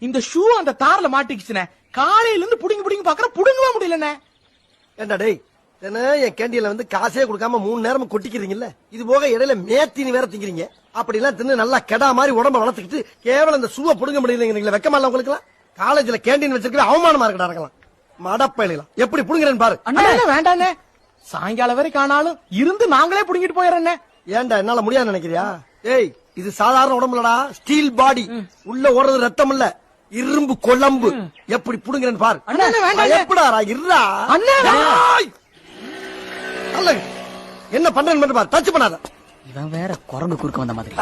இந்த ஷூ அந்த தார்ல மாட்டிக்கிச்சுனே. காலையில இருந்து புடுங்கி பாக்குற புடுங்கவே முடியலண்ணே. ஏண்டா டேய், என் கேண்டீன்ல வந்து காசே கொடுக்காம 3 நேரமும் கொட்டிக்கிறீங்கல்ல. இது போக இடையில மேத்தினி வேற திங்கிறீங்க. அப்படி எல்லாம் தின்னு நல்லா கெடா மாதிரி உடம்ப வளர்த்துக்கிட்டு கேவலம் இந்த ஷூவை புடுங்க முடியலங்கிறீங்களா? வெக்கமா இல்ல உங்களுக்கு? காலேஜ்ல கேண்டீன் வச்சிருக்கவே அவமானமா இருக்கடா. இருக்கலாம் மடப்பயலாம் எப்படி புடுங்குறேன்னு பாரு. அண்ணா வேண்டாண்ணே, சாயங்காலம் வரைக்கும் ஆனாலும் இருந்து நாங்களே புடுங்கிட்டு போயிடறேன். ஏன்டா என்னால முடியாது நினைக்கிறியா? ஏய், இது சாதாரண உடம்புலடா, ஸ்டீல் பாடி. உள்ள ஓடுறது ரத்தம் இல்ல, இரும்பு குழம்பு. எப்படி புடுங்குறேன்னு பாரு. எப்படா இருடா. என்ன பண்றேன்னு பாரு, டச் பண்ணாத. இவன் வேற குரங்கு குறுக்க வந்த மாதிரி.